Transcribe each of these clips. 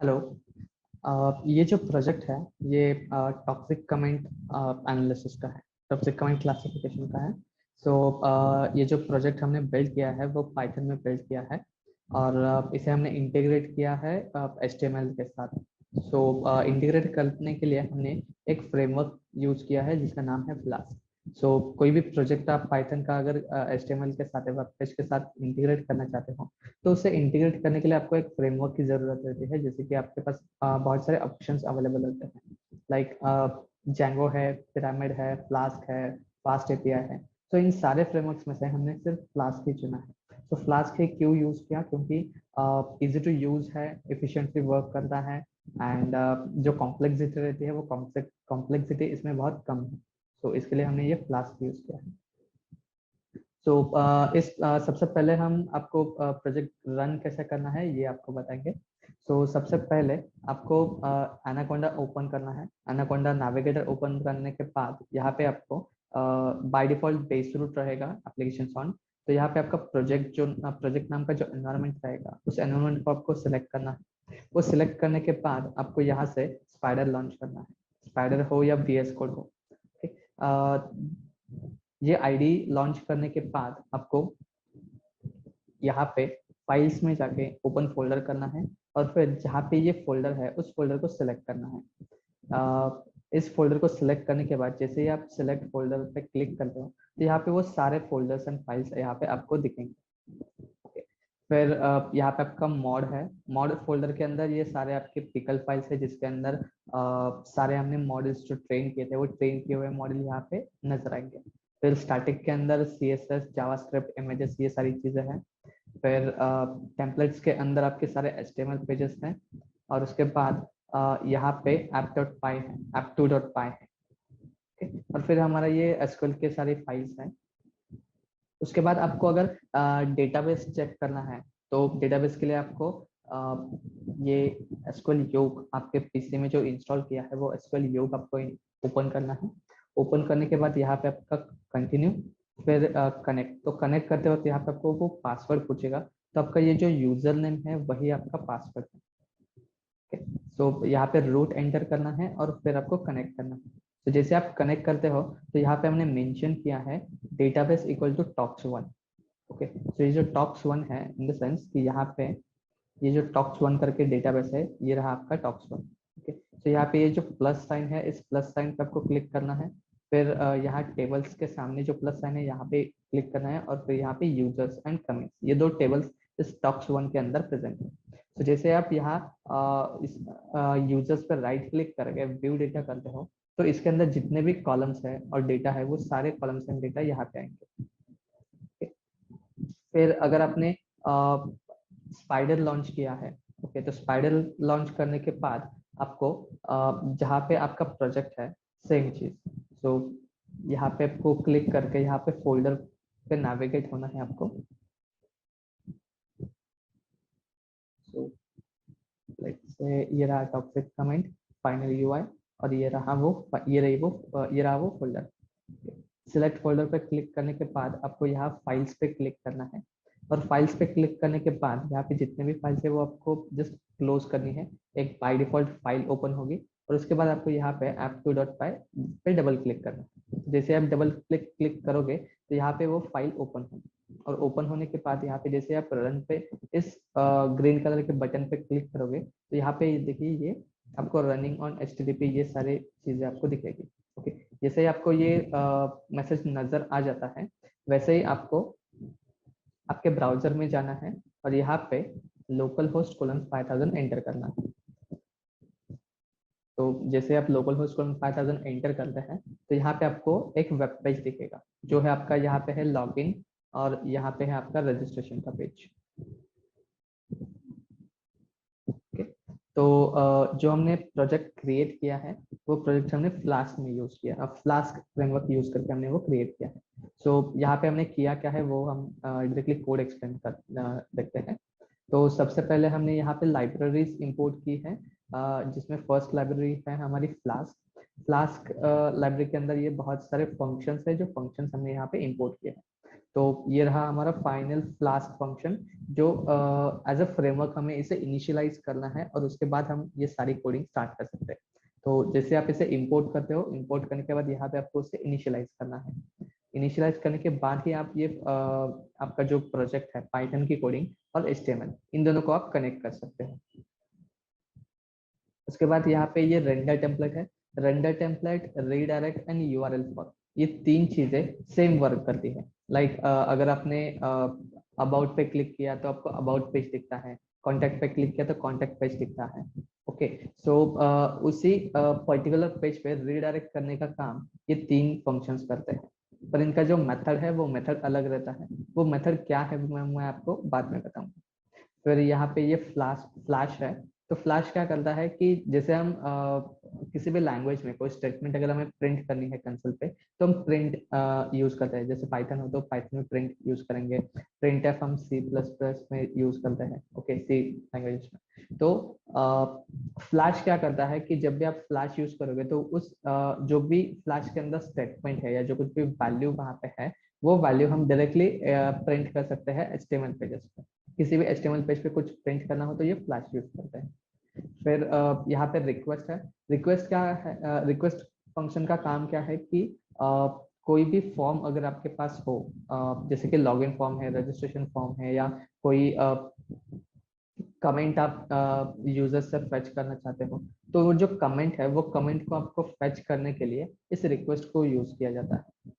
Hello. ये जो project है ये टॉक्सिक कमेंट एनालिसिस का है, टॉक्सिक कमेंट क्लासिफिकेशन का है। सो ये जो प्रोजेक्ट हमने बिल्ड किया है वो पाइथन में बिल्ड किया है और इसे हमने इंटीग्रेट किया है HTML के साथ। सो इंटीग्रेट करने के लिए हमने एक फ्रेमवर्क यूज किया है जिसका नाम है फ्लास्क। कोई भी प्रोजेक्ट आप पाइथन का अगर HTML के साथ वेब पेज के साथ इंटीग्रेट करना चाहते हो तो उसे इंटीग्रेट करने के लिए आपको एक फ्रेमवर्क की जरूरत रहती है, जैसे कि आपके पास बहुत सारे ऑप्शंस अवेलेबल होते हैं। लाइक जैंगो है, पिरामिड है, फ्लास्क है, फास्ट एपीआई है। तो इन सारे फ्रेमवर्क्स में से हमने सिर्फ फ्लास्क ही चुना है। तो फ्लास्क ही क्यों यूज किया, क्योंकि इजी टू यूज है, इफिशिएंटली वर्क करता है एंड जो कॉम्प्लेक्सिटी रहती है वो कॉम्प्लेक्सिटी इसमें बहुत कम है। तो इसके लिए हमने ये फ्लास्क यूज किया है। सबसे पहले हम आपको प्रोजेक्ट रन कैसे करना है ये आपको बताएंगे। सबसे पहले आपको एनाकोंडा ओपन करना है। एनाकोंडा नेविगेटर ओपन करने के बाद यहाँ पे आपको बाय डिफॉल्ट बेस रूट रहेगा एप्लीकेशन ऑन। तो यहाँ पे आपका प्रोजेक्ट नाम का जो एनवायरनमेंट रहेगा उस एनवायरनमेंट को आपको सिलेक्ट करना है। वो सिलेक्ट करने के बाद आपको यहाँ से स्पाइडर लॉन्च करना है, स्पाइडर हो या VS कोड हो। ठीक। ये आईडी लॉन्च करने के बाद आपको यहाँ पे फाइल्स में जाके ओपन फोल्डर करना है और फिर जहाँ पे ये फोल्डर है उस फोल्डर को सिलेक्ट करना है। इस फोल्डर को सिलेक्ट करने के बाद जैसे ही आप सिलेक्ट फोल्डर पे क्लिक करते हो तो यहाँ पे वो सारे फोल्डर्स एंड फाइल्स यहाँ पे आपको दिखेंगे। फिर यहाँ पे आपका मॉड है। मॉड फोल्डर के अंदर ये सारे आपके पिकल फाइल्स है जिसके अंदर सारे हमने मॉडल्स जो ट्रेन किए थे वो ट्रेन किए हुए मॉडल यहाँ पे नजर आएंगे। फिर स्टैटिक के अंदर CSS, जावास्क्रिप्ट, इमेजेस ये सारी चीजें हैं। फिर टेम्पलेट्स के अंदर आपके सारे HTML पेजेस हैं और उसके बाद यहाँ पे app.py है, app2.py है। और फिर हमारा ये SQL के सारी फाइल्स हैं। उसके बाद आपको अगर डेटाबेस चेक करना है तो डेटाबेस के लिए आपको ये SQL योग आपके पीसी में जो इंस्टॉल किया है वो SQL योग आपको ओपन करना है। ओपन करने के बाद यहाँ पे आपका कंटिन्यू, फिर कनेक्ट। तो कनेक्ट करते वक्त यहाँ पे आपको वो पासवर्ड पूछेगा, तो आपका ये जो यूजर नेम है वही आपका पासवर्ड है। यहाँ पे रूट एंटर करना है और फिर आपको कनेक्ट करना है। तो जैसे आप कनेक्ट करते हो तो यहाँ पे हमने मेंशन किया है डेटाबेस इक्वल टू टॉक्स1। ओके, तो ये जो टॉक्स1 है इन द सेंस कि यहाँ पे ये जो टॉक्स1 करके डेटाबेस है ये रहा आपका टॉक्स1। ओके, तो यहाँ पे ये जो प्लस साइन है इस प्लस साइन पे आपको क्लिक करना है। फिर यहाँ टेबल्स के सामने जो प्लस साइन है यहाँ पे क्लिक करना है और फिर यहाँ पे यूजर्स एंड कमेंट्स, ये दो टेबल्स इस टॉक्स1 के अंदर प्रेजेंट है। तो जैसे आप यहाँ इस यूजर्स पर राइट क्लिक करके व्यू डेटा करते हो तो इसके अंदर जितने भी कॉलम्स है और डेटा है वो सारे कॉलम्स एंड डेटा यहाँ पे आएंगे। फिर अगर आपने स्पाइडर लॉन्च किया है, ओके, तो स्पाइडर लॉन्च करने के बाद आपको जहाँ पे आपका प्रोजेक्ट है सेम चीज। तो यहाँ पे आपको क्लिक करके यहाँ पे फोल्डर पे नेविगेट होना है आपको। सो लाइक से ये रहा टॉक्सिक कमेंट फाइनल यूआई और ये रहा वो फोल्डर। सिलेक्ट फोल्डर पे क्लिक करने के बाद आपको यहाँ फाइल्स पे क्लिक करना है और फाइल्स पे क्लिक करने के बाद यहाँ पे जितने भी फाइल्स है वो आपको जस्ट क्लोज करनी है। एक बाय डिफॉल्ट फाइल ओपन होगी और उसके बाद आपको यहाँ पे app2.py पे डबल क्लिक करना है। जैसे आप डबल क्लिक करोगे तो यहाँ पे वो फाइल ओपन होगी और ओपन होने के बाद यहाँ पे जैसे आप रन पे इस ग्रीन कलर के बटन पे क्लिक करोगे तो यहाँ पे देखिए ये आपको रनिंग ऑन HTTP ये सारी चीजें आपको दिखेगी। ओके, जैसे ही आपको ये मैसेज नजर आ जाता है वैसे ही आपको आपके ब्राउजर में जाना है और यहाँ पे लोकल होस्ट कोलन 5000 एंटर करना है। तो जैसे आप लोकल होस्ट कोलन 5000 एंटर करते हैं तो यहाँ पे आपको एक वेब पेज दिखेगा जो है आपका, यहाँ पे है लॉगिन और यहाँ पे है आपका रजिस्ट्रेशन का पेज। ओके, तो जो हमने प्रोजेक्ट क्रिएट किया है वो प्रोजेक्ट हमने फ्लास्क में यूज किया, अब फ्लास्क फ्रेमवर्क यूज करके हमने वो क्रिएट किया है। यहाँ पे हमने किया क्या है वो हम डायरेक्टली कोड एक्सप्लेन कर देखते हैं। तो सबसे पहले हमने यहाँ पे लाइब्रेरीज इंपोर्ट की है जिसमें फर्स्ट लाइब्रेरी है हमारी फ्लास्क। फ्लास्क लाइब्रेरी के अंदर ये बहुत सारे फंक्शंस है जो फंक्शंस हमने यहाँ पे इंपोर्ट किए हैं। तो ये रहा हमारा फाइनल फ्लास्क फंक्शन, जो एज अ फ्रेमवर्क हमें इसे इनिशियलाइज करना है और उसके बाद हम ये सारी कोडिंग स्टार्ट कर सकते हैं। तो जैसे आप इसे इंपोर्ट करते हो, इंपोर्ट करने के बाद यहाँ पे आपको उसे इनिशियलाइज करना है। इनिशियलाइज करने के बाद ही आप ये आपका जो प्रोजेक्ट है पाइथन की कोडिंग और HTML, इन दोनों को आप कनेक्ट कर सकते हैं। उसके बाद यहाँ पे ये रेंडर टेम्पलेट है। Render template, redirect and URL for, ये तीन चीजें सेम वर्क करती है। लाइक अगर आपने अबाउट पे क्लिक किया तो आपको अबाउट पेज दिखता है, कॉन्टैक्ट पे क्लिक किया तो कॉन्टैक्ट पेज दिखता है। ओके, सो उसी पर्टिकुलर पेज पे रीडायरेक्ट करने का काम ये तीन फंक्शंस करते हैं, पर इनका जो मेथड है वो मेथड अलग रहता है। वो मेथड क्या है मैं आपको बाद में बताऊंगा। फिर यहाँ पे ये फ्लैश है। तो फ्लैश क्या करता है कि जैसे हम किसी भी लैंग्वेज में कोई स्टेटमेंट अगर हमें प्रिंट करनी है कंसोल पे, तो हम प्रिंट यूज करते हैं। जैसे पाइथन हो तो पाइथन में प्रिंट यूज करेंगे, प्रिंट एफ हम C++ में यूज करते हैं, ओके, सी लैंग्वेज में। तो फ्लैश क्या करता है कि जब भी आप फ्लैश यूज करोगे तो उस जो भी फ्लैश के अंदर स्टेटमेंट है या जो कुछ भी वैल्यू वहां पे है, वो वैल्यू हम डायरेक्टली प्रिंट कर सकते हैं HTML पेजेस पे। किसी भी HTML पेज पे कुछ प्रिंट करना हो तो ये फ्लैश यूज करते हैं। फिर यहाँ पे रिक्वेस्ट है। रिक्वेस्ट क्या है? रिक्वेस्ट फंक्शन का काम क्या है कि कोई भी फॉर्म अगर आपके पास हो, जैसे कि लॉगिन फॉर्म है, रजिस्ट्रेशन फॉर्म है, या कोई कमेंट आप यूजर से फेच करना चाहते हो, तो वो जो कमेंट है वो कमेंट को आपको फेच करने के लिए इस रिक्वेस्ट को यूज किया जाता है।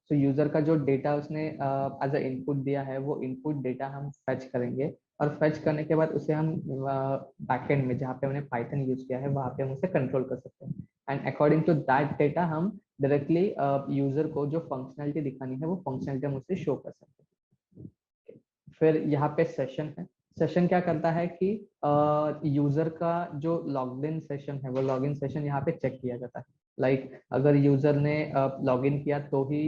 तो यूजर का जो डेटा उसने एज अ इनपुट दिया है, वो इनपुट डेटा हम फेच करेंगे, और फेच करने के बाद उसे हम बैकएंड में जहाँ पे हमने पाइथन यूज किया है वहां पे हम उसे कंट्रोल कर सकते हैं। And according to that data हम डायरेक्टली यूजर को जो फंक्शनैलिटी दिखानी है वो फंक्शनैलिटी हम उसे शो कर सकते हैं। फिर यहाँ पे सेशन है। सेशन क्या करता है कि यूजर का जो लॉगिन सेशन है वो लॉगिन सेशन यहाँ पे चेक किया जाता है। लाइक अगर यूजर ने लॉगिन किया तो ही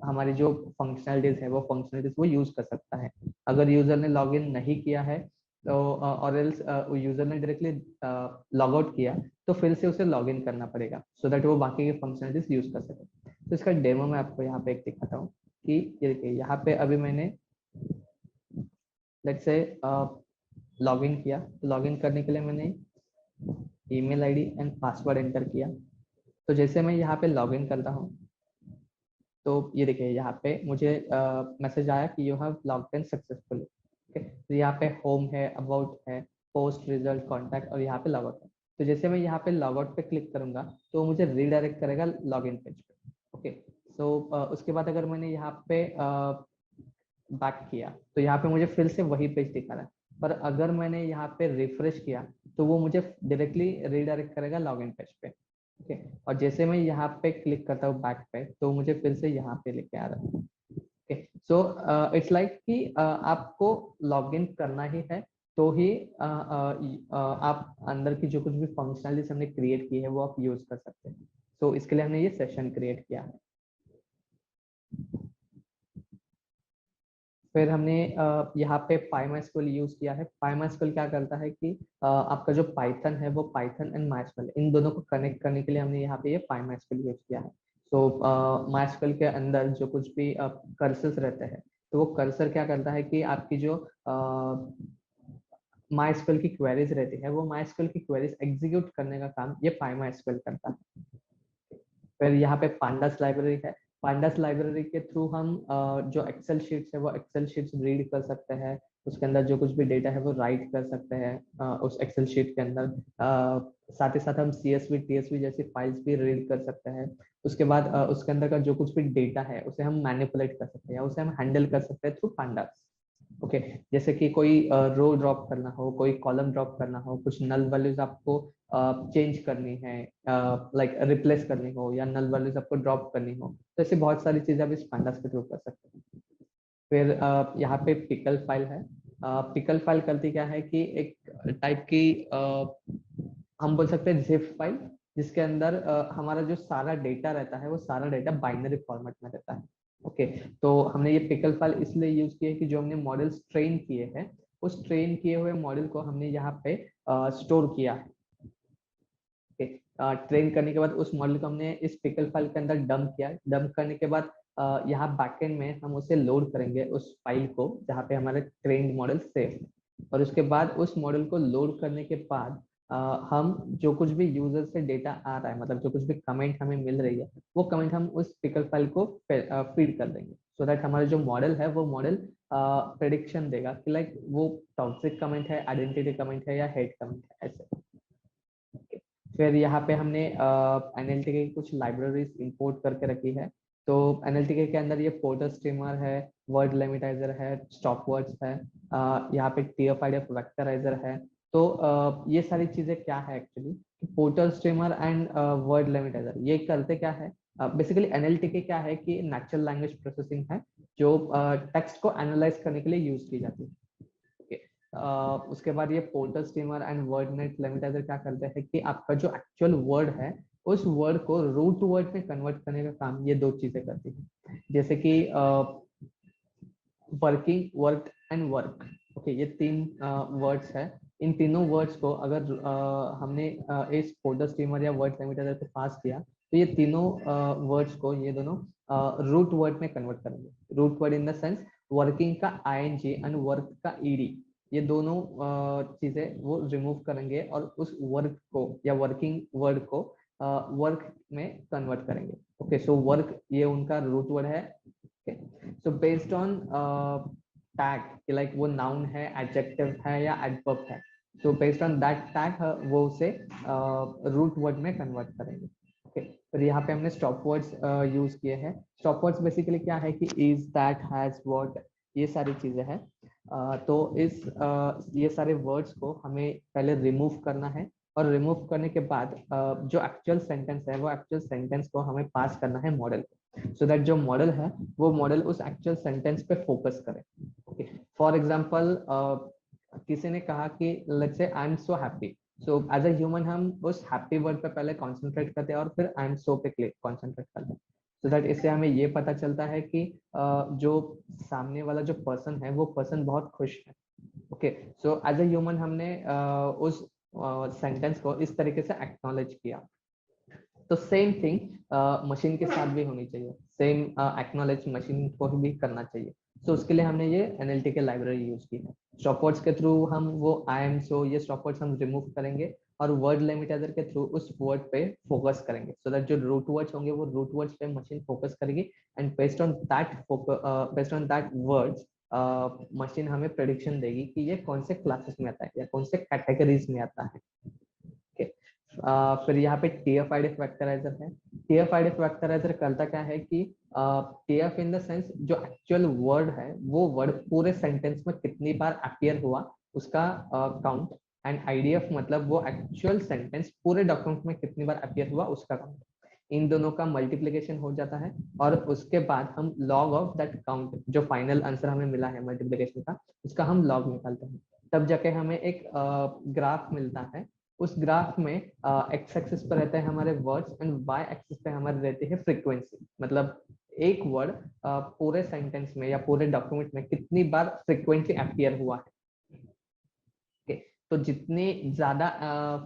हमारी जो फंक्शनलिटीज है वो फंक्शनलिटीज वो यूज कर सकता है। अगर यूजर ने लॉगिन नहीं किया है तो और एल्स यूजर ने डायरेक्टली लॉग आउट किया, तो फिर से उसे लॉगिन करना पड़ेगा सो दैट वो बाकी के फंक्शनलिटीज यूज कर सके। तो इसका डेमो मैं आपको यहाँ पे एक दिखाता हूँ कि ये देखिए, यहाँ पे अभी मैंने लेट्स से लॉगिन किया। तो लॉगिन करने के लिए मैंने email ID and password enter किया। तो जैसे मैं यहाँ पे लॉगिन करता हूँ तो ये देखिए, यहाँ पे मुझे मैसेज आया कि you have logged in successfully. Okay, तो यहाँ पे होम है, अबाउट है, पोस्ट, रिजल्ट, कॉन्टैक्ट, और यहाँ पे लॉग आउट है। तो जैसे मैं यहाँ पे लॉग आउट पे क्लिक करूंगा तो मुझे रीडायरेक्ट करेगा लॉगिन पेज पे। ओके, तो उसके बाद अगर मैंने यहाँ पे बैक किया तो यहाँ पे मुझे फिर से वही पेज दिखा रहा है, पर अगर मैंने यहाँ पे रिफ्रेश किया तो वो मुझे डायरेक्टली रीडायरेक्ट करेगा लॉगिन पेज पे। ओके, और जैसे मैं यहाँ पे क्लिक करता हूँ बैक पे तो मुझे फिर से यहाँ पे लेके आ रहा है। ओके, सो इट्स लाइक कि आपको लॉगिन करना ही है तो ही आप अंदर की जो कुछ भी फंक्शनलिटीज हमने क्रिएट की है वो आप यूज कर सकते हैं। तो इसके लिए हमने ये सेशन क्रिएट किया है। फिर हमने यहाँ पे PyMySQL यूज किया है। PyMySQL क्या करता है कि आपका जो पाइथन है वो पाइथन एंड MySQL इन दोनों को कनेक्ट करने के लिए हमने यहाँ पे ये PyMySQL यूज किया है। तो MySQL के अंदर जो कुछ भी कर्सर्स रहते हैं, तो वो कर्सर क्या करता है कि आपकी जो MySQL की क्वेरीज रहती है वो MySQL की क्वेरीज एग्जीक्यूट करने का काम ये PyMySQL करता है। फिर यहाँ पे पांडास लाइब्रेरी है। पांडास लाइब्रेरी के थ्रू हम जो एक्सेल शीट्स है वो एक्सेल शीट्स रीड कर सकते हैं। उसके अंदर जो कुछ भी डेटा है वो राइट कर सकते हैं उस एक्सेल शीट के अंदर। साथ ही साथ हम CSV TSV जैसी फाइल्स भी रीड कर सकते हैं। उसके बाद उसके अंदर का जो कुछ भी डेटा है उसे हम मैनिपुलेट कर सकते हैं या उसे हम हैंडल कर सकते हैं थ्रू पांडास। ओके, जैसे कि कोई रो ड्रॉप करना हो, कोई कॉलम ड्रॉप करना हो, कुछ नल वैल्यूज आपको चेंज करनी है, लाइक रिप्लेस करनी हो, या नल वैल्यूज आपको ड्रॉप करनी हो, तो ऐसी बहुत सारी चीजें आप इस पांडास के थ्रू कर सकते हैं। फिर यहाँ पे पिकल फाइल है। पिकल फाइल करती क्या है कि एक टाइप की हम बोल सकते हैं जिप फाइल, जिसके अंदर हमारा जो सारा डेटा रहता है वो सारा डेटा बाइनरी फॉर्मेट में रहता है। ओके, तो हमने ये पिकल फाइल इसलिए यूज की है कि जो हमने मॉडल्स ट्रेन किए हैं उस ट्रेन किए हुए मॉडल को हमने यहाँ पे स्टोर किया है। ओके, ट्रेन करने के बाद उस मॉडल को हमने इस पिकल फाइल के अंदर डंप किया। डंप करने के बाद यहाँ बैकएंड में हम उसे लोड करेंगे उस फाइल को जहाँ पे हमारे ट्रेंड मॉडल सेव है, और उसके बाद उस मॉडल को लोड करने के बाद हम जो कुछ भी यूजर से डेटा आ रहा है, मतलब जो कुछ भी कमेंट हमें मिल रही है, वो कमेंट हम उस पिकल फाइल को फीड कर देंगे, सो दैट हमारा जो मॉडल है वो मॉडल प्रेडिक्शन देगा कि लाइक वो टॉक्सिक कमेंट है, आइडेंटिटी कमेंट है या हेड कमेंट है, ऐसे। फिर यहाँ पे हमने एनएलटीके की कुछ लाइब्रेरीज इंपोर्ट करके रखी है। तो एनएलटीके के अंदर ये पोर्टर स्ट्रीमर है, वर्ड लिमिटाइजर है, स्टॉप वर्ड्स है, यहाँ पे TF-IDF वेक्टराइजर है। तो ये सारी चीजें क्या है actually, Porter stemmer and word lemmatizer ये करते क्या है, बेसिकली एनएलटीके क्या है कि नेचुरल लैंग्वेज प्रोसेसिंग है जो टेक्स्ट को एनालाइज करने के लिए यूज की जाती है। उसके बाद ये Porter stemmer and WordNet lemmatizer क्या करते हैं कि आपका जो एक्चुअल वर्ड है उस वर्ड को रूट वर्ड में कन्वर्ट करने का काम ये दो चीजें करती है, जैसे कि working, work and work. Okay, ये तीन वर्ड्स है। इन तीनों वर्ड्स को अगर हमने इस पोर्टर स्ट्रीमर या वर्ड लिमिटाइजर पे पास किया तो ये तीनों वर्ड्स को ये दोनों रूट वर्ड में कन्वर्ट करेंगे। Root word in the sense working का ING एंड वर्क का ED, ये दोनों चीजें वो रिमूव करेंगे और उस वर्क को या वर्किंग वर्ड को वर्क में कन्वर्ट करेंगे। ओके, सो वर्क ये उनका रूट वर्ड है। सो बेस्ड ऑन टैग, लाइक वो नाउन है, एडजेक्टिव है या एडवर्ब है, सो बेस्ड ऑन दैट टैग वो उसे रूट वर्ड में कन्वर्ट करेंगे। ओके, तो यहाँ पे हमने स्टॉप वर्ड्स यूज किए हैं। स्टॉप वर्ड्स बेसिकली क्या है कि इज, दैट, हैज, व्हाट, ये सारी चीजें हैं। तो इस ये सारे वर्ड्स को हमें पहले रिमूव करना है, और रिमूव करने के बाद जो एक्चुअल सेंटेंस है वो एक्चुअल सेंटेंस को हमें पास करना है मॉडल को, सो दैट जो मॉडल है वो मॉडल उस एक्चुअल सेंटेंस पे फोकस करे। ओके, फॉर एग्जांपल किसी ने कहा कि let's say I am so happy, so as a human हम उस हैप्पी वर्ड पे पहले कॉन्सेंट्रेट करते हैं और फिर आई एम सो पे कॉन्सेंट्रेट करते हैं, सो दैट इससे हमें ये पता चलता है कि जो सामने वाला जो पर्सन है वो पर्सन बहुत खुश है। Okay, so as a human हमने उस सेंटेंस को इस तरीके से एक्नॉलेज किया। तो सेम थिंग मशीन के साथ भी होनी चाहिए, सेम एक्नॉलेज मशीन को भी करना चाहिए। तो उसके लिए हमने ये NLTK लाइब्रेरी यूज की है। स्टॉपवर्ड्स के थ्रू हम वो आई एम सो ये स्टॉपवर्ड्स हम रिमूव करेंगे और वर्ड लिमिटाइजर के थ्रू उस वर्ड पे फोकस करेंगे, सो दैट जो रूट वर्ड्स होंगे वो रूट वर्ड्स पे मशीन फोकस करेगी, and based on that words machine हमें प्रेडिक्शन देगी कि ये कौन से क्लासेस में आता है या कौन से कैटेगरीज में आता है। फिर यहाँ पे TF-IDF वेक्टराइजर है। TF-IDF वेक्टराइजर करता क्या है कि TF इन द सेंस जो एक्चुअल वर्ड है वो वर्ड पूरे सेंटेंस में कितनी बार अपीयर हुआ उसका काउंट, एंड IDF मतलब वो एक्चुअल सेंटेंस पूरे डॉक्यूमेंट में कितनी बार अपीयर हुआ उसका काउंट। इन दोनों का मल्टीप्लीकेशन हो जाता है और उसके बाद हम लॉग ऑफ दैट काउंट, जो फाइनल आंसर हमें मिला है मल्टीप्लीकेशन का, उसका हम लॉग निकालते हैं। तब जाके हमें एक ग्राफ मिलता है। उस ग्राफ में एक्स एक्सिस पर रहते हैं हमारे वर्ड्स एंड वाई एक्सिस पे हमारे रहती है फ्रीक्वेंसी, मतलब एक वर्ड पूरे सेंटेंस में या पूरे डॉक्यूमेंट में कितनी बार फ्रीक्वेंटली अपीयर हुआ है। तो जितनी ज्यादा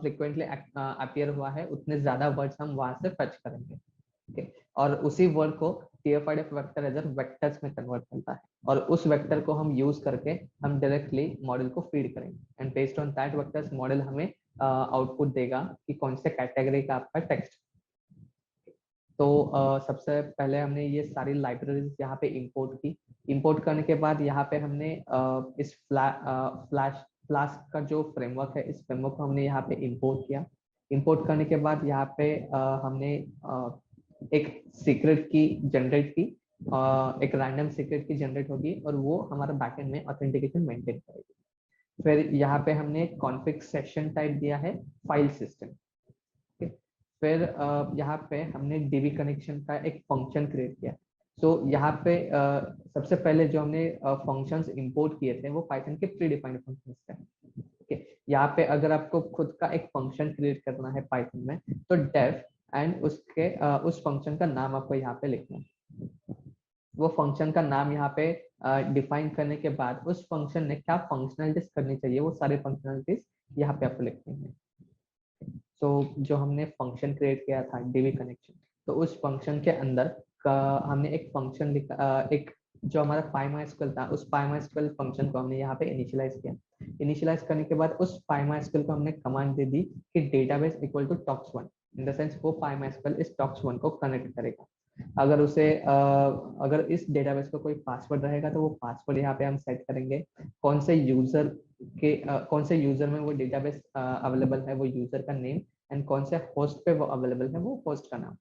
फ्रीक्वेंटली अपीयर हुआ है उतने ज्यादा वर्ड्स हम वहां से फच करेंगे। ओके, और उसी वर्ड को TF-IDF वेक्टराइजर वेक्टर्स में कन्वर्ट करता है, और उस वेक्टर को हम यूज करके हम डायरेक्टली मॉडल को फीड करेंगे, and based on that vectors model हमें आउटपुट देगा कि कौन से कैटेगरी का आपका टेक्स्ट। तो सबसे पहले हमने ये सारी लाइब्रेरीज यहाँ पे इंपोर्ट की। इंपोर्ट करने के बाद यहाँ पे हमने इस फ्लास्क का जो फ्रेमवर्क है, इस फ्रेमवर्क को हमने यहाँ पे इंपोर्ट किया। इंपोर्ट करने के बाद यहाँ पे हमने एक सीक्रेट की जनरेट की, एक रैंडम सीक्रेट की जनरेट होगी और वो हमारा बैकएंड में ऑथेंटिकेशन मेंटेन करेगी। फिर यहाँ पे हमने कॉन्फिग सेशन टाइप दिया है फाइल सिस्टम। फिर यहाँ पे हमने DB कनेक्शन का एक फंक्शन क्रिएट किया। सो यहाँ पे सबसे पहले जो हमने फंक्शंस इंपोर्ट किए थे वो पाइथन के प्री डिफाइंड फंक्शंस थे। ओके, यहाँ पे अगर आपको खुद का एक फंक्शन क्रिएट करना है पाइथन में तो डेफ एंड उसके उस फंक्शन का नाम आपको यहाँ पे लिखना है। वो फंक्शन का नाम यहाँ पे डिफाइन करने के बाद उस फंक्शन ने क्या फंक्शनलिटीज करनी चाहिए वो सारे फंक्शनलिटीज यहाँ पे आपको लिखनी है। तो जो हमने फंक्शन क्रिएट किया था DB कनेक्शन, तो उस फंक्शन के अंदर हमने एक फंक्शन लिखा, एक जो हमारा PyMySQL था, उस PyMySQL फंक्शन को हमने यहाँ पे इनिशियलाइज किया। इनिशियलाइज करने के बाद उस PyMySQL को हमने कमांड दे दी कि database equal to tox1, in the sense वो PyMySQL इस tox1 को कनेक्ट करेगा। अगर उसे अगर इस डेटाबेस का कोई पासवर्ड रहेगा तो वो पासवर्ड यहाँ पे हम सेट करेंगे। कौन से यूजर में वो डेटाबेस अवेलेबल है, वो यूजर का नेम, एंड कौन से होस्ट पे वो अवेलेबल है, वो होस्ट का नाम।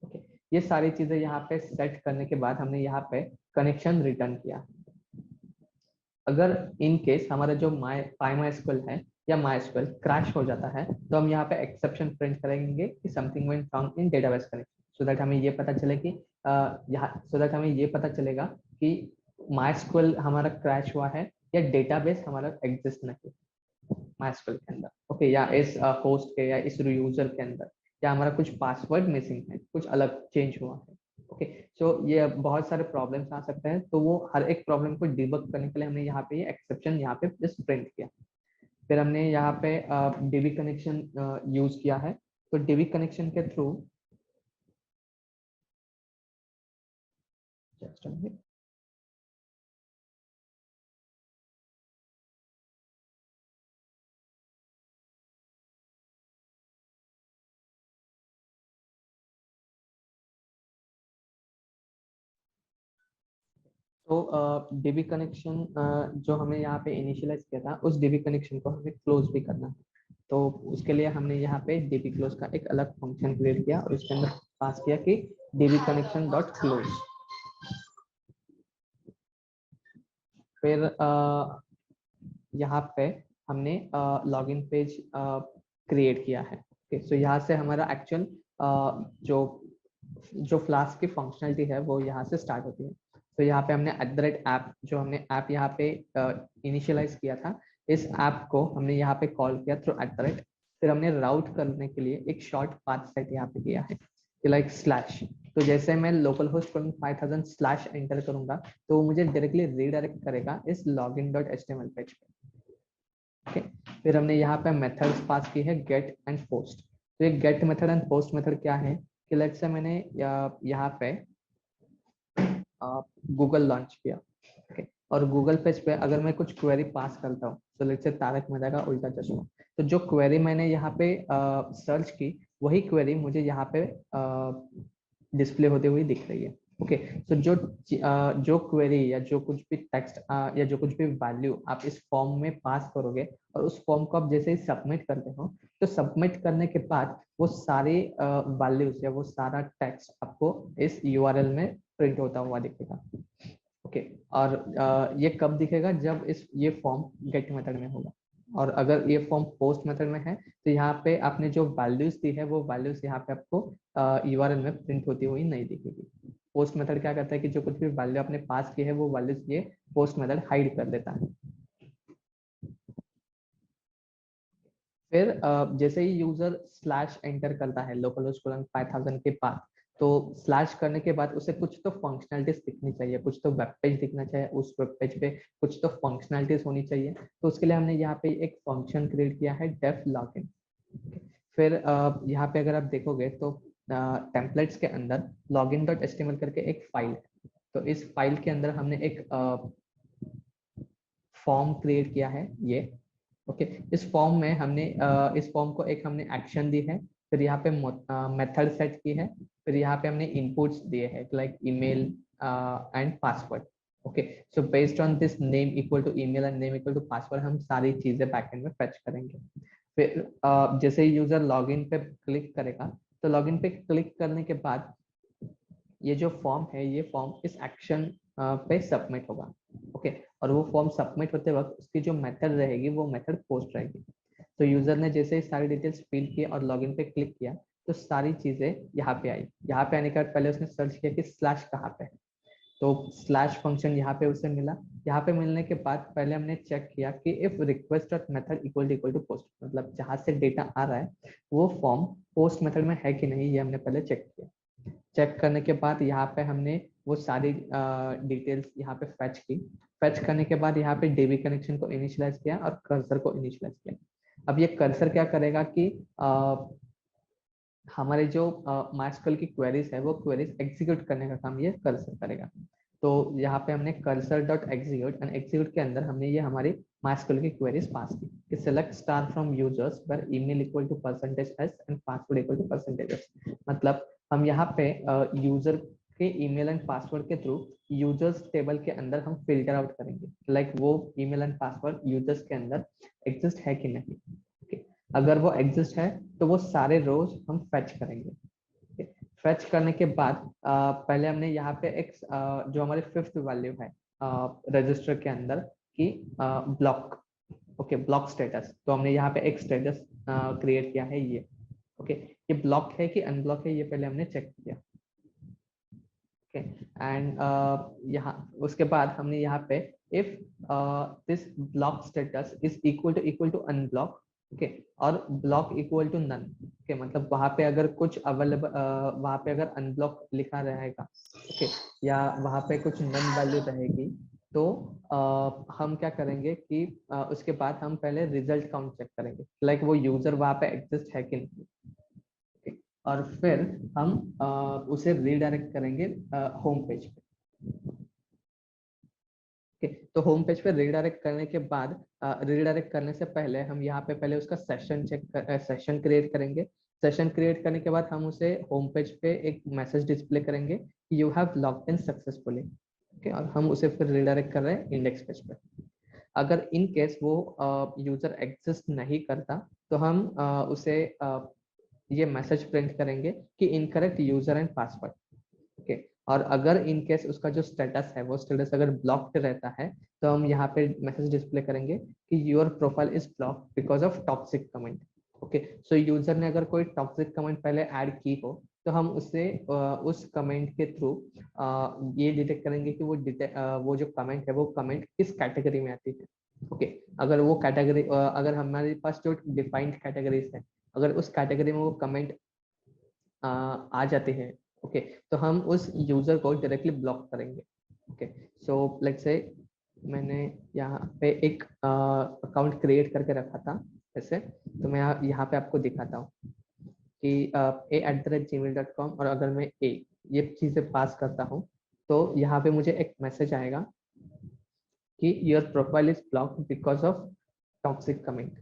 ओके, ये सारी चीजें यहाँ पे सेट करने के बाद हमने यहाँ पे कनेक्शन रिटर्न किया। अगर इन केस हमारा जो PyMySQL है या MySQL क्रैश हो जाता है तो हम यहाँ पे एक्सेप्शन प्रिंट करेंगे कि something went wrong in database connection, so that हमें ये पता चले कि हमें ये पता चलेगा कि MySQL हमारा क्रैश हुआ है या डेटाबेस हमारा एग्जिस्ट नहीं MySQL के अंदर। ओके, या इस होस्ट के या इस यूजर के अंदर, या हमारा कुछ पासवर्ड मिसिंग है, कुछ अलग चेंज हुआ है। ओके, सो ये बहुत सारे प्रॉब्लम्स आ सकते हैं, तो वो हर एक प्रॉब्लम को डिबग करने के लिए हमने यहाँ पे ये एक्सेप्शन यहाँ पे जस्ट प्रिंट किया। फिर हमने यहाँ पे डीबी कनेक्शन यूज किया है। तो डीबी कनेक्शन के थ्रू तो डीबी कनेक्शन जो हमने यहाँ पे इनिशियलाइज किया था, उस डीबी कनेक्शन को हमें क्लोज भी करना है। तो उसके लिए हमने यहाँ पे डीबी क्लोज का एक अलग फंक्शन क्रिएट किया और उसके अंदर पास किया कि डीबी कनेक्शन डॉट क्लोज। फिर यहाँ पे हमने लॉगिन पेज क्रिएट किया है। ओके, सो यहाँ से हमारा एक्चुअल जो जो फ्लास्क की फंक्शनलिटी है वो यहाँ से स्टार्ट होती है। तो यहाँ पे हमने @app, जो हमने ऐप यहाँ पे इनिशियलाइज किया था, इस ऐप को हमने यहाँ पे कॉल किया थ्रू @। फिर हमने राउट करने के लिए एक शॉर्ट पाथ सेट यहाँ पे किया है, लाइक स्लैश। तो जैसे मैं लोकल होस्ट 5000 स्लैश एंटर करूंगा तो वो मुझे डायरेक्टली रीडायरेक्ट करेगा इस login.html पेज पे। ओके, फिर हमने यहाँ पे मेथड्स पास की है गेट एंड पोस्ट। तो ये get method and post method क्या है कि लेट्स से मैंने यहाँ पे गूगल लॉन्च किया। ओके, और गूगल पेज पे अगर मैं कुछ क्वेरी पास करता हूँ, तो लेट्स से तारक मेहता का उल्टा चश्मा, तो जो क्वेरी मैंने यहाँ पे सर्च की, वही क्वेरी मुझे यहाँ पे डिस्प्ले होते हुए दिख रही है। ओके, तो जो क्वेरी या जो कुछ भी टेक्स्ट या जो कुछ भी वैल्यू आप इस फॉर्म में पास करोगे और उस फॉर्म को आप जैसे ही सबमिट करते हो, तो सबमिट करने के बाद वो सारे वैल्यूज या वो सारा टेक्स्ट आपको इस यूआरएल में प्रिंट होता हुआ दिखेगा। ओके, और ये कब दिखेगा, जब ये फॉर्म गेट मेथड में होगा। और अगर ये फॉर्म पोस्ट मेथड में है तो यहाँ पे आपने जो वैल्यूज दी है वो वैल्यूज यहाँ पे आपको यूआरएल में प्रिंट होती हुई नहीं दिखेगी। पोस्ट मेथड क्या करता है कि जो कुछ भी वैल्यू आपने पास की है वो वैल्यूज ये पोस्ट मेथड हाइड कर देता है। फिर जैसे ही यूजर स्लैश एंटर करता है लोकल होस्ट 5000 के बाद, तो स्लैश करने के बाद उसे कुछ तो फंक्शनलिटीज दिखनी चाहिए, कुछ तो वेब पेज दिखना चाहिए, उस वेब पेज पे कुछ तो फंक्शनलिटीज होनी चाहिए। तो उसके लिए हमने यहाँ पे एक फंक्शन क्रिएट किया है डेफ लॉगिन। फिर यहाँ पे अगर आप देखोगे तो टेम्पलेट्स के अंदर login.html करके एक फाइल है। तो इस फाइल के अंदर हमने एक फॉर्म क्रिएट किया है ये। ओके, इस फॉर्म में हमने इस फॉर्म को एक हमने एक्शन दी है, फिर यहाँ पे मेथड सेट की है, फिर यहाँ पे हमने इनपुट्स दिए हैं like email and password. Okay, so based on this name equal to email and name equal to password हम सारी चीजें बैकएंड में फेच करेंगे। फिर जैसे ही यूजर लॉगिन पे क्लिक करेगा, तो लॉगिन पे क्लिक करने के बाद ये जो फॉर्म है, ये फॉर्म इस एक्शन पे सबमिट होगा। ओके, और वो फॉर्म सबमिट होते वक्त उसकी जो मेथड रहेगी वो मेथड पोस्ट रहेगी। तो यूजर ने जैसे ही सारी डिटेल्स फिल किया और लॉगिन पे क्लिक किया, तो सारी चीजें यहाँ पे आई। यहाँ पे आने के बाद पहले उसने सर्च किया कि स्लैश कहाँ पे है, तो स्लैश फंक्शन यहाँ पे उसे मिला। यहाँ पे मिलने के बाद पहले हमने चेक किया कि if request dot method equal to post, मतलब जहाँ से डेटा आ रहा है वो फॉर्म पोस्ट मेथड में है कि नहीं, ये हमने पहले चेक किया। चेक करने के बाद यहाँ पे हमने वो सारी डिटेल्स यहाँ पे फेच की। फेच करने के बाद यहाँ पे डीबी कनेक्शन को इनिशियलाइज किया और कर्सर को इनिशियलाइज किया। अब ये कर्सर क्या करेगा कि हमारे जो MySQL की क्वेरीज है वो क्वेरीज एग्जीक्यूट करने का काम ये कर्सर करेगा। तो यहाँ पे हमने cursor dot execute and execute के अंदर हमने ये हमारी MySQL की क्वेरीज पास की कि select star from users where email equal to % s and password equal to %s। मतलब हम यहाँ पे यूजर के ईमेल एंड पासवर्ड के थ्रू यूजर्स टेबल के अंदर हम फिल्टर आउट करेंगे, लाइक वो ईमेल एंड पासवर्ड यूजर्स के अंदर एग्जिस्ट है कि नहीं। अगर वो एग्जिस्ट है तो वो सारे रोज हम फेच करेंगे। फेच करने के बाद पहले हमने यहाँ पे एक जो हमारी 5th वैल्यू है रजिस्टर के अंदर की ब्लॉक, ओके ब्लॉक स्टेटस, तो हमने यहाँ पे एक स्टेटस क्रिएट किया है ये। ओके ये ब्लॉक है कि अनब्लॉक है ये पहले हमने चेक किया। ओके एंड यहाँ उसके बाद हमने यहाँ पे if this block status is equal to unblock, okay और block equal to none, okay मतलब वहां पे अगर कुछ अवेलेबल वहां पे अगर अनब्लॉक लिखा रहेगा, ओके या वहां पे कुछ नन वैल्यू रहेगी, तो हम क्या करेंगे कि उसके बाद हम पहले रिजल्ट काउंट चेक करेंगे, लाइक वो यूजर वहां पे एग्जिस्ट है कि नहीं। okay? और फिर हम उसे रीडायरेक्ट करेंगे होम पेज पे। तो होम पेज पे रीडायरेक्ट करने के बाद रीडायरेक्ट करने से पहले हम यहाँ पे पहले उसका सेशन क्रिएट करेंगे। सेशन क्रिएट करने के बाद हम उसे होम पेज पे एक मैसेज डिस्प्ले करेंगे, you have logged in successfully. Okay और हम उसे फिर रीडायरेक्ट कर रहे हैं इंडेक्स पेज पे। अगर इन केस वो यूजर एग्जिस्ट नहीं करता तो हम उसे ये मैसेज प्रिंट करेंगे कि incorrect user and password. Okay और अगर इन केस उसका जो स्टेटस है वो स्टेटस अगर ब्लॉक्ड रहता है तो हम यहाँ पे मैसेज डिस्प्ले करेंगे कि your profile is blocked because of toxic comment. Okay so user ने अगर कोई टॉक्सिक कमेंट पहले ऐड की हो तो हम उससे उस कमेंट के थ्रू ये डिटेक्ट करेंगे कि वो जो कमेंट है वो कमेंट किस कैटेगरी में आती है। ओके अगर वो कैटेगरी अगर हमारे पास जो डिफाइंड कैटेगरीज है अगर उस कैटेगरी में वो कमेंट आ जाते हैं, ओके तो हम उस यूजर को डायरेक्टली ब्लॉक करेंगे। ओके सो लेट्स से मैंने यहाँ पे एक अकाउंट क्रिएट करके रखा था ऐसे, तो मैं यहाँ पे आपको दिखाता हूँ कि a@gmail.com और अगर मैं ये चीजें पास करता हूँ तो यहाँ पे मुझे एक मैसेज आएगा कि your profile is blocked because of toxic comment.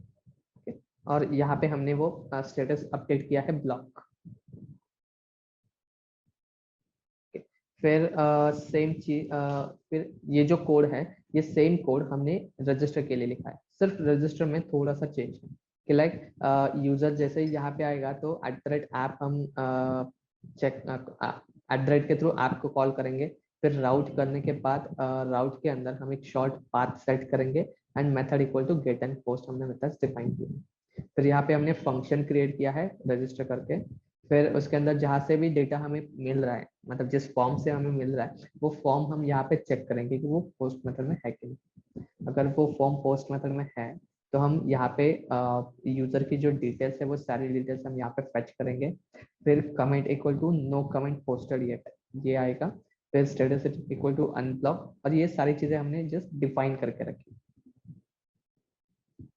Okay और यहाँ पे हमने वो स्टेटस अपडेट किया है ब्लॉक। फिर सेम चीज फिर ये जो कोड है ये सेम कोड हमने रजिस्टर के लिए लिखा है, सिर्फ रजिस्टर में थोड़ा सा चेंज है कि लाइक यूजर जैसे ही यहाँ पे आएगा तो @ऐप हम चेक के थ्रू ऐप को कॉल करेंगे। फिर राउट करने के बाद राउट के अंदर हम एक शॉर्ट पाथ सेट करेंगे and method equal to get and post हमने मेथड डिफाइन किया। फिर यहाँ पे हमने फंक्शन क्रिएट किया है रजिस्टर करके। फिर उसके अंदर जहाँ से भी डेटा हमें मिल रहा है मतलब जिस फॉर्म से हमें मिल रहा है वो फॉर्म हम यहाँ पे चेक करेंगे कि वो पोस्ट मेथड में है कि नहीं। अगर वो फॉर्म पोस्ट मेथड में है तो हम यहाँ पे यूजर की जो डिटेल्स है वो सारी डिटेल्स हम यहाँ पे फेच करेंगे। फिर comment equal to no comment posted yet ये आएगा। फिर स्टेटस इक्वल टू अनब्लॉक और ये सारी चीजें हमने जस्ट डिफाइन करके रखी।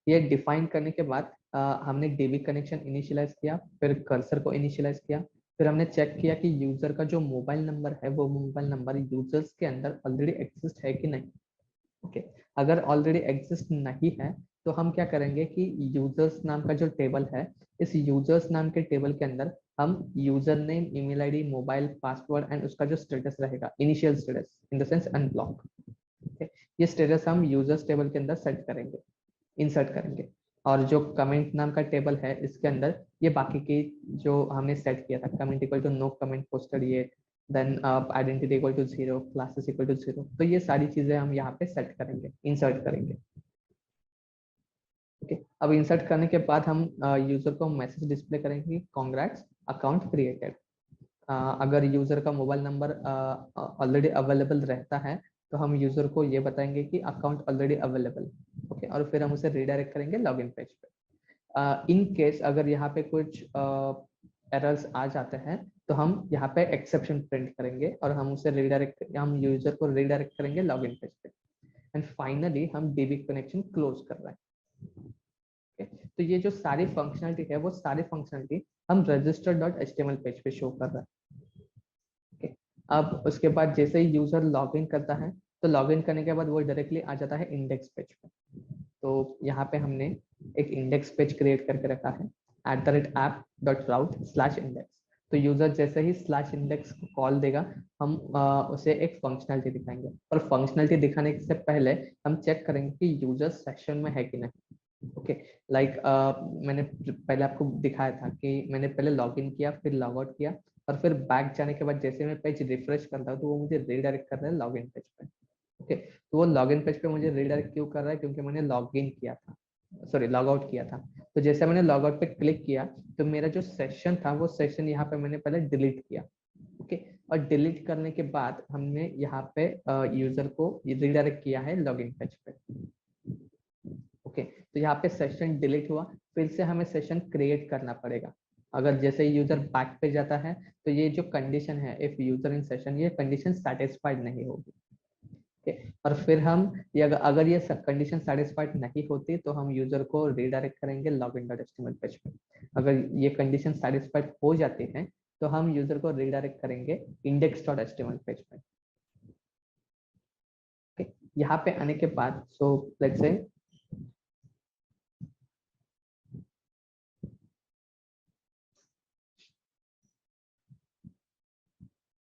ये डिफाइन करने के बाद हमने डीबी कनेक्शन इनिशियलाइज किया, फिर कर्सर को इनिशियलाइज किया, फिर हमने चेक किया कि यूजर का जो मोबाइल नंबर है वो मोबाइल नंबर यूजर्स के अंदर ऑलरेडी एग्जिस्ट है कि नहीं। ओके अगर ऑलरेडी एग्जिस्ट नहीं है तो हम क्या करेंगे कि यूजर्स नाम का जो टेबल है इस यूजर्स नाम के टेबल के अंदर हम user name email ID mobile password and उसका जो स्टेटस रहेगा initial status in the sense unblock, ये स्टेटस हम यूजर्स टेबल के अंदर सेट करेंगे इंसर्ट करेंगे। और जो कमेंट नाम का टेबल है इसके अंदर ये बाकी की जो हमने सेट किया था comment equal to no comment posted ये then identity equal to 0 classes equal to 0, तो ये सारी चीजें हम यहाँ पे सेट करेंगे इंसर्ट करेंगे। ओके अब इंसर्ट करने के बाद हम यूजर को मैसेज डिस्प्ले करेंगे कॉन्ग्रेट्स अकाउंट क्रिएटेड। अगर यूजर का मोबाइल नंबर ऑलरेडी अवेलेबल रहता है तो हम यूजर को ये बताएंगे कि अकाउंट ऑलरेडी अवेलेबल। ओके और फिर हम उसे रीडायरेक्ट करेंगे लॉगिन पेज पे। इन केस अगर यहाँ पे कुछ एरर्स आ जाते हैं तो हम यहाँ पे एक्सेप्शन प्रिंट करेंगे और हम यूजर को रीडायरेक्ट करेंगे लॉगिन पेज पे। एंड फाइनली हम डीबी कनेक्शन क्लोज कर रहे हैं। तो ये जो सारी फंक्शनलिटी है वो सारी फंक्शनलिटी हम register.html पेज पे शो कर रहा है। okay? अब उसके बाद जैसे ही यूजर लॉग इन करता है तो लॉग इन करने के बाद वो डायरेक्टली आ जाता है इंडेक्स पेज पे। तो यहाँ पे हमने एक इंडेक्स पेज क्रिएट करके रखा है @app.route/index। तो यूजर जैसे ही /index को कॉल देगा हम उसे एक फंक्शनलिटी दिखाएंगे, और फंक्शनलिटी दिखाने से पहले हम चेक करेंगे कि यूजर सेशन में है कि नहीं। ओके, लाइक मैंने पहले आपको दिखाया था कि मैंने पहले लॉगिन किया, फिर लॉग आउट किया, और फिर बैक जाने के बाद जैसे मैं पेज रिफ्रेश करता हूँ तो वो मुझे रीडायरेक्ट कर रहा है लॉगिन पेज पे। ओके, तो वो लॉगिन पेज पे मुझे रीडायरेक्ट क्यों कर रहा है, क्योंकि मैंने लॉग इन किया था, सॉरी लॉग आउट किया था। तो जैसे मैंने लॉग आउट पे क्लिक किया तो मेरा जो सेशन था वो सेशन यहाँ पे मैंने पहले डिलीट किया। ओके, और डिलीट करने के बाद हमने यहाँ पे यूजर को रीडायरेक्ट किया है लॉगिन पेज पे। ओके, तो यहाँ पे सेशन डिलीट हुआ, फिर से हमें सेशन क्रिएट करना पड़ेगा। अगर जैसे यूजर बैक पे जाता है तो ये जो कंडीशन है इफ यूजर इन सेशन, ये कंडीशन सेटिस्फाइड नहीं होगी। और फिर हम ये अगर ये कंडीशन सेटिस्फाइड नहीं होती तो हम यूजर को रीडायरेक्ट करेंगे login.html पेज पे। अगर ये कंडीशन सेटिस्फाइड हो जाती है तो हम यूजर को रीडायरेक्ट करेंगे index.html पेज पे। यहाँ पे आने के बाद सो लेट्स से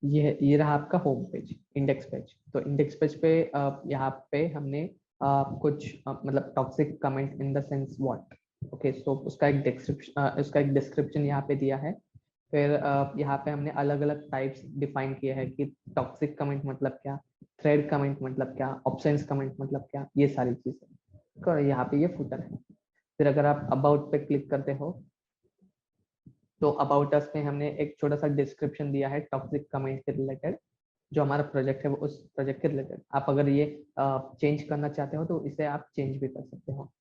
ये रहा आपका होम पेज, इंडेक्स पेज। तो इंडेक्स पेज पे यहाँ पे हमने कुछ मतलब toxic comment in the sense what. Okay, so उसका एक डिस्क्रिप्शन यहाँ पे दिया है। फिर यहाँ पे हमने अलग अलग टाइप्स डिफाइन किए हैं कि टॉक्सिक कमेंट मतलब क्या, थ्रेड कमेंट मतलब क्या, ऑप्शंस कमेंट मतलब क्या, ये सारी चीजें। और यहाँ पे ये फुटर है। फिर अगर आप अबाउट पे क्लिक करते हो तो अबाउट अस में हमने एक छोटा सा डिस्क्रिप्शन दिया है टॉक्सिक कमेंट के रिलेटेड, जो हमारा प्रोजेक्ट है वो उस प्रोजेक्ट के रिलेटेड। आप अगर ये चेंज करना चाहते हो तो इसे आप चेंज भी कर सकते हो।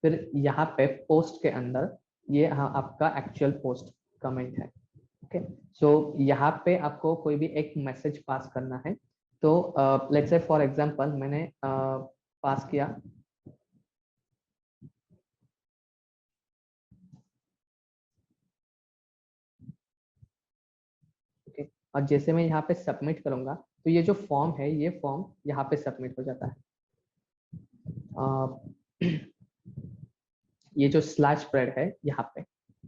फिर यहाँ पे पोस्ट के अंदर ये हाँ आपका एक्चुअल पोस्ट कमेंट है। ओके, सो यहाँ पे आपको कोई भी एक मैसेज पास करना है। तो लेट्स से फॉर एग्जांपल मैंने पास किया ओके, और जैसे मैं यहाँ पे सबमिट करूंगा तो ये जो फॉर्म है ये फॉर्म यहाँ पे सबमिट हो जाता है। ये जो स्लैश स्प्रेड है यहाँ पे।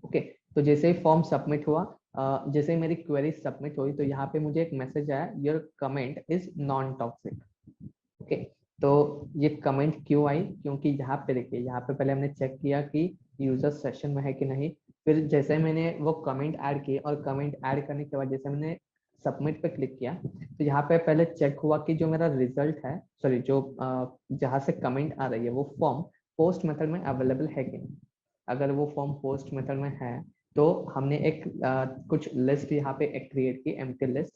ओके, तो जैसे ही फॉर्म सबमिट हुआ, जैसे ही मेरी क्वेरी सबमिट हुई तो यहाँ पे मुझे एक मैसेज आया your comment is non toxic. Okay, तो ये कमेंट क्यों आई, क्योंकि यहाँ पे देखिए यहाँ पे पहले हमने चेक किया कि यूजर सेशन में है कि नहीं। फिर जैसे मैंने वो कमेंट ऐड की और कमेंट ऐड करने के बाद जैसे मैंने सबमिट पे क्लिक किया तो यहाँ पे पहले चेक हुआ कि जो मेरा रिजल्ट है, सॉरी जो जहाँ से कमेंट आ रही है वो फॉर्म पोस्ट मेथड में अवेलेबल है कि नहीं। अगर वो फॉर्म पोस्ट मेथड में है तो हमने एक कुछ लिस्ट यहाँ पे एक क्रिएट की, एम्प्टी लिस्ट।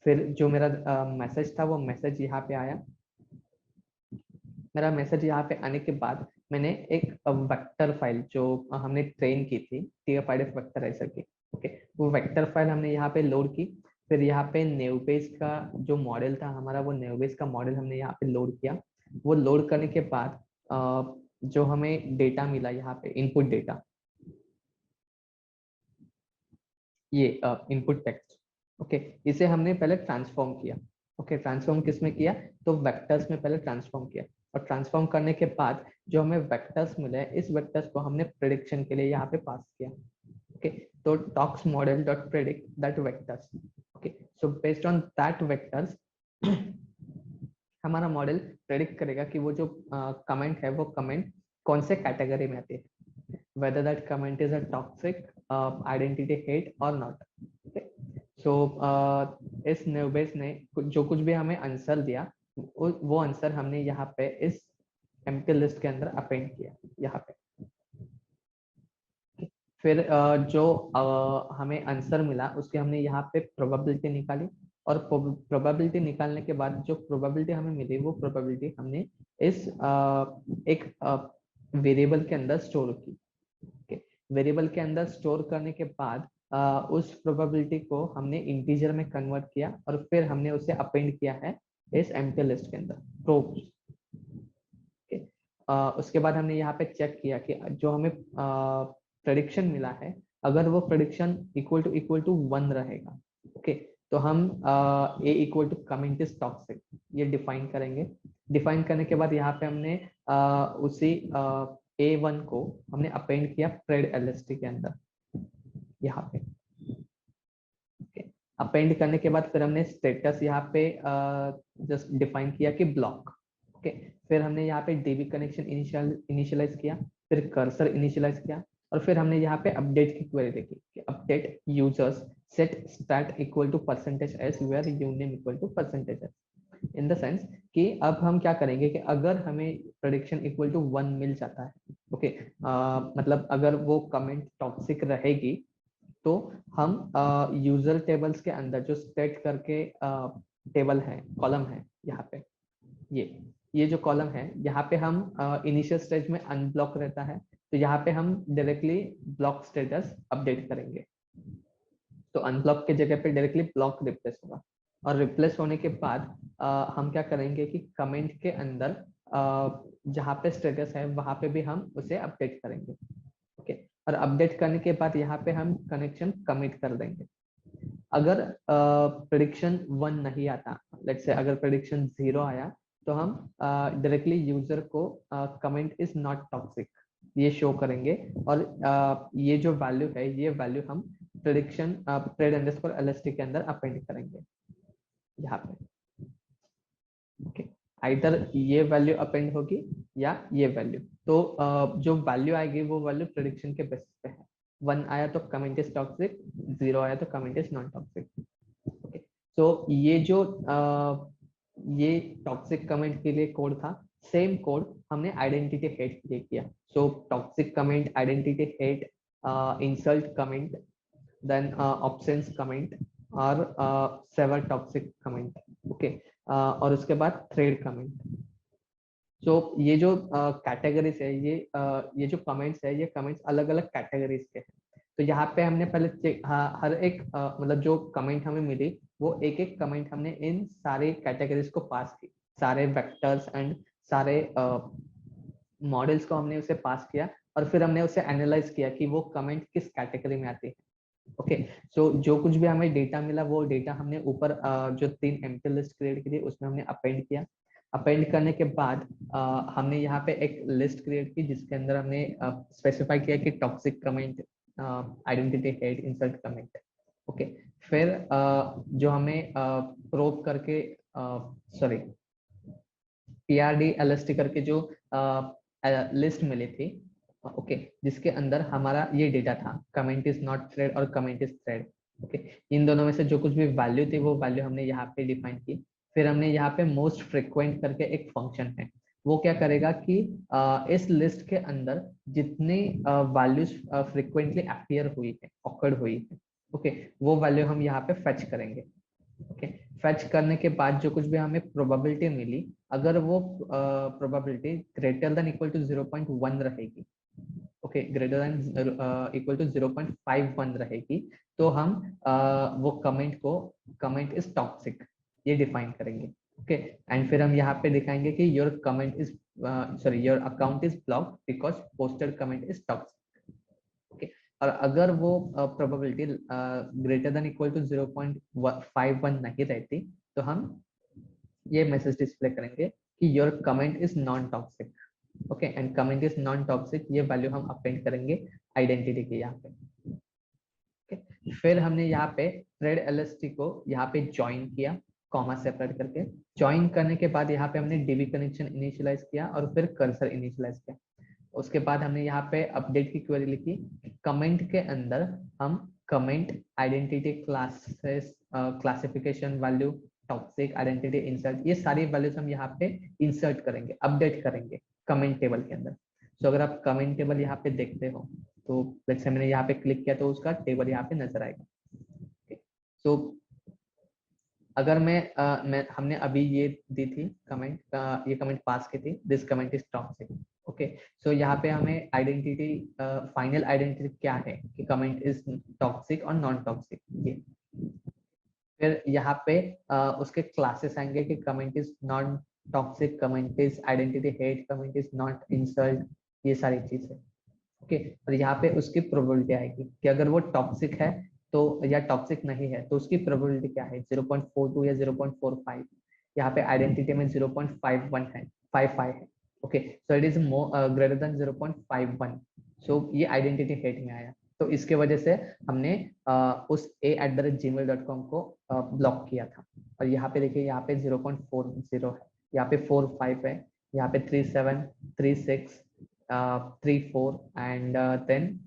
फिर जो मेरा मैसेज था वो मैसेज यहाँ पे आया। मेरा मैसेज यहाँ पे आने के बाद मैंने एक वेक्टर फाइल जो हमने ट्रेन की थी TF-IDF वेक्टराइजर की, ओके, वो वेक्टर फाइल हमने यहाँ पे लोड की। फिर यहाँ पे नेवबेस का जो मॉडल था हमारा, वो नेवबेस का मॉडल हमने यहाँ पे लोड किया। वो लोड करने के बाद जो हमें डेटा मिला यहाँ पे इनपुट डेटा, ये इनपुट टेक्स्ट, ओके, इसे हमने पहले ट्रांसफॉर्म किया। ओके, ट्रांसफॉर्म किस में किया, तो वेक्टर्स में पहले ट्रांसफॉर्म किया। और ट्रांसफॉर्म करने के बाद जो हमें वेक्टर्स मिले इस वेक्टर्स को हमने प्रिडिक्शन के लिए यहाँ पे पास किया। ओके, तो talks model dot predict that vectors. Okay, so based on that vectors हमारा मॉडल प्रेडिक्ट करेगा कि वो जो कमेंट है वो कमेंट कौन से कैटेगरी में आती है, whether that comment is a toxic identity hate or not. Okay? So इस नेवबेस ने जो कुछ भी हमें आंसर दिया वो आंसर हमने यहाँ पे इस एम्प्टी लिस्ट के अंदर अपेंड किया यहाँ पे। फिर जो हमें आंसर मिला उसकी हमने यहाँ पे प्रोबेबिलिटी निकाली, और प्रोबेबिलिटी निकालने के बाद जो प्रोबेबिलिटी हमें मिली वो प्रोबेबिलिटी हमने इस एक वेरिएबल के अंदर स्टोर की। वेरिएबल के अंदर स्टोर करने के बाद उस प्रोबेबिलिटी को हमने इंटीजर में कन्वर्ट किया और फिर हमने उसे अपेंड किया है इस एम्प्टी लिस्ट के अंदर प्रोब्स। उसके बाद हमने यहाँ पे चेक किया कि जो हमें प्रेडिक्शन मिला है, अगर वो प्रेडिक्शन इक्वल टू 1 रहेगा, ओके, तो हम A equal to comment is toxic ये डिफाइन करेंगे। डिफाइन करने के बाद यहाँ पे हमने उसी A1 को हमने अपेंड किया प्रेड एलएसटी के अंदर यहाँ पे। अपेंड करने के बाद फिर हमने स्टेटस यहाँ पे जस्ट डिफाइन किया कि ब्लॉक, ओके। फिर हमने यहाँ पे डीबी कनेक्शन इनिशियलाइज किया, फिर कर्सर इनिशियलाइज किया, और फिर हमने यहाँ पे अपडेट की क्वेरी देखी कि update users set start equal to %s where uname equal to %s, in the sense कि अब हम क्या करेंगे कि अगर हमें प्रेडिक्शन इक्वल टू 1 मिल जाता है, ओके, मतलब अगर वो कमेंट टॉक्सिक रहेगी, तो हम यूजर टेबल्स के अंदर जो स्टेट करके टेबल है, कॉलम है यहाँ पे, ये जो कॉलम है यहाँ पे हम इनिशियल स्टेज में अनब्लॉक रहता है, तो यहाँ पे हम डायरेक्टली ब्लॉक स्टेटस अपडेट करेंगे, तो अनब्लॉक के जगह पे डायरेक्टली ब्लॉक रिप्लेस होगा। और रिप्लेस होने के बाद हम क्या करेंगे कि कमेंट के अंदर जहाँ पे स्टेटस है वहां पे भी हम उसे अपडेट करेंगे, ओके। और अपडेट करने के बाद यहाँ पे हम कनेक्शन कमिट कर देंगे। अगर प्रेडिक्शन 1 नहीं आता, लेट्स से अगर प्रेडिक्शन 0 आया, तो हम डायरेक्टली यूजर को कमेंट इज नॉट टॉक्सिक ये शो करेंगे, और ये जो वैल्यू है ये वैल्यू हम प्रेडिक्शन प्रेड अंडरस्कोर एलएसटी के अंदर अपेंड करेंगे यहाँ पे, ओके। आइदर ये वैल्यू अपेंड होगी या ये वैल्यू, तो जो वैल्यू आएगी वो वैल्यू प्रेडिक्शन के बेसिस पे है। 1 आया तो कमेंट इज टॉक्सिक, 0 आया तो comment is non toxic, okay. तो ये जो ये टॉक्सिक कमेंट के लिए कोड था, सेम कोड हमने आइडेंटिटी हेड के लिए किया। So toxic comment, identity hate, insult comment, then obscene comment, और सेवर टॉक्सिक कमेंट, ओके। और उसके बाद थ्रेड कमेंट। सो ये जो कैटेगरीज है, ये जो कमेंट्स है, ये कमेंट्स अलग अलग कैटेगरीज के हैं। तो यहाँ पे हमने पहले चेक, हर एक मतलब जो कमेंट हमें मिली वो एक एक कमेंट हमने इन सारे कैटेगरीज को पास की, सारे वेक्टर्स एंड सारे मॉडल्स को हमने उसे पास किया, और फिर हमने उसे एनालाइज किया कि वो कमेंट किस कैटेगरी में आती है, ओके। सो जो कुछ भी हमें डेटा मिला वो डेटा हमने ऊपर जो 3 एम्प्टी लिस्ट क्रिएट की थी उसमें हमने अपेंड किया। अपेंड करने के बाद हमने यहाँ पे एक लिस्ट क्रिएट की जिसके अंदर हमने स्पेसिफाई किया कि toxic comment, identity hate, insult comment, okay. फिर जो हमें प्रोब करके सॉरी PRD LST करके जो लिस्ट मिली थी, ओके, जिसके अंदर हमारा ये डेटा था कमेंट इज नॉट थ्रेड और कमेंट इज थ्रेड, ओके। इन दोनों में से जो कुछ भी वैल्यू थी वो वैल्यू हमने यहाँ पे डिफाइन की। फिर हमने यहाँ पे मोस्ट फ्रिक्वेंट करके एक फंक्शन है, वो क्या करेगा कि इस लिस्ट के अंदर जितनी वैल्यूज फ्रिक्वेंटली अपीयर हुई है, ऑकर्ड हुई है, ओके, वो वैल्यू हम यहाँ पे फेच करेंगे, ओके। फेच करने के बाद जो कुछ भी हमें प्रोबेबिलिटी मिली, अगर वो probability greater than equal to 0.1 रहेगी, okay, greater than equal to 0.51 रहेगी, तो हम वो कमेंट को कमेंट इज टॉक्सिक ये डिफाइन करेंगे, ओके। एंड फिर हम यहाँ पे दिखाएंगे कि your comment is sorry your account is blocked because posted comment is toxic, okay. और अगर वो probability greater than equal to 0.51 नहीं रहती, तो हम ये मैसेज डिस्प्ले करेंगे कि your comment is non toxic, okay. And comment is non toxic ये वैल्यू हम अपेंड करेंगे आइडेंटिटी के यहाँ पे, ओके। फिर हमने यहाँ पे थ्रेड एलएसटी को यहाँ पे ज्वाइन किया, कॉमा सेपरेट करके। ज्वाइन करने के बाद यहाँ पे हमने डीबी कनेक्शन इनिशियलाइज किया और फिर कर्सर इनिशियलाइज किया। उसके बाद हमने यहाँ पे अपडेट की क्वेरी लिखी, कमेंट के अंदर हम comment, identity, classes, classification value, toxic, identity, insert, ये सारी वैल्यूज हम यहाँ पे इंसर्ट करेंगे, अपडेट करेंगे कमेंट टेबल के अंदर। तो अगर आप कमेंट टेबल यहाँ पे देखते हो तो जैसे मैंने यहाँ पे क्लिक किया तो उसका टेबल यहाँ पे नजर आएगा। तो अगर मैं हमने अभी ये दी थी कमेंट, ये कमेंट पास की थी, this comment is toxic, okay. So यहाँ पे हमें आइडेंटिटी, फाइनल आइडेंटिटी क्या है कि कमेंट इज टॉक्सिक और नॉन टॉक्सिक, ये। फिर यहाँ पे उसके क्लासेस आएंगे कि comment is non toxic comments, identity hate comments, not insult, ये सारी चीजें। ओके, और यहाँ पे उसकी प्रोबेबिलिटी आएगी कि अगर वो टॉक्सिक है तो, या टॉक्सिक नहीं है तो उसकी प्रोबेबिलिटी क्या है, 0.42 या 0.45। यहाँ पे आइडेंटिटी में 0.51 है, 55 है। Okay, so it is greater than 0.51। सो ये आइडेंटिटी हेट में आया, तो इसके वजह से हमने उस a@gmail.com को ब्लॉक किया था। और यहाँ पे देखिए, यहाँ पे 0.40 है, यहाँ पे 45 है, यहाँ पे 37, 36, 34 एंड देन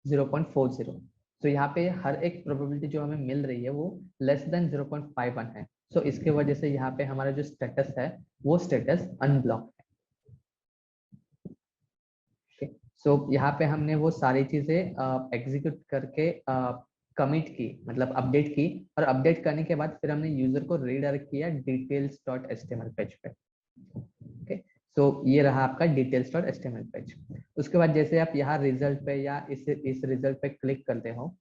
0.40। तो यहाँ पे हर एक प्रोबेबिलिटी जो हमें मिल रही है वो लेस देन 0.51 है। सो इसके वजह से यहाँ पे हमारा जो स्टेटस है वो स्टेटस अनब्लॉक है। सो यहाँ पे हमने वो सारी चीजें एग्जीक्यूट करके कमिट की, मतलब अपडेट की, और अपडेट करने के बाद फिर हमने यूजर को रीडायरेक्ट किया details.html पेज पे। ओके, सो ये रहा आपका details.html पेज। उसके बाद जैसे आप यहाँ रिजल्ट पे या इस रिजल्ट पे क्लिक करते हो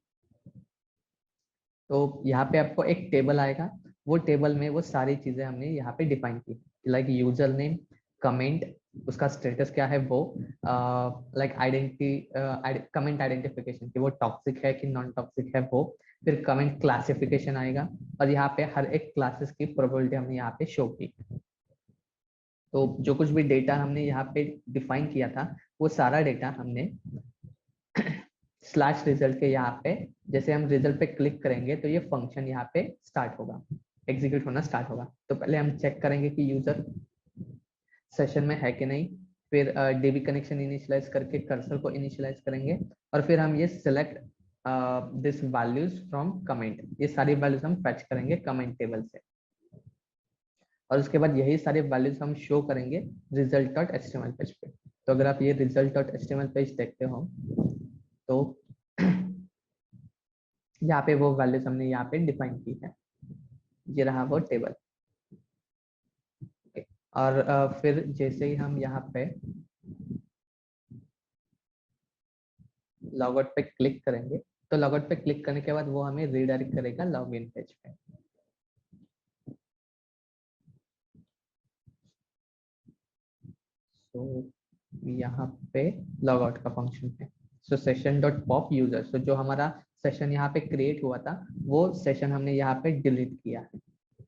तो यहाँ पे आपको एक टेबल आएगा। वो टेबल में वो सारी चीजें हमने यहाँ पे डिफाइन की, लाइक यूजर नेम, कमेंट, उसका स्टेटस क्या है वो, लाइक आइडेंटिटी, कमेंट आइडेंटिफिकेशन कि वो टॉक्सिक है कि नॉन टॉक्सिक है वो, फिर कमेंट क्लासिफिकेशन आएगा, और यहाँ पे हर एक क्लासेस की प्रोबेबिलिटी हमने यहाँ पे शो की। तो जो कुछ भी डेटा हमने यहाँ पे डिफाइन किया था वो सारा डेटा हमने स्लैश रिजल्ट के यहाँ पे, जैसे हम रिजल्ट पे क्लिक करेंगे तो ये फंक्शन यहाँ पे स्टार्ट होगा, एग्जीक्यूट होना स्टार्ट होगा। तो पहले हम चेक करेंगे कि यूजर सेशन में है कि नहीं, फिर डीबी कनेक्शन इनिशियलाइज करके कर्सर को इनिशियलाइज करेंगे, और फिर हम ये select this values from comment, ये सारी वैल्यूज हम फेच करेंगे कमेंट टेबल से, और उसके बाद यही सारे वैल्यूज हम शो करेंगे result.html पेज पे। तो अगर आप ये result.html पेज देखते हो तो यहाँ पे वो वैल्यूज हमने यहाँ पे डिफाइन की है, ये रहा वो टेबल। और फिर जैसे ही हम यहाँ पे लॉगआउट पे क्लिक करेंगे तो लॉगआउट पे क्लिक करने के बाद वो हमें रीडायरेक्ट करेगा लॉगिन पेज पे। तो यहाँ पे लॉगआउट का फंक्शन है, so session dot pop user, so जो हमारा सेशन यहाँ पे क्रिएट हुआ था वो सेशन हमने यहाँ पे डिलीट किया है।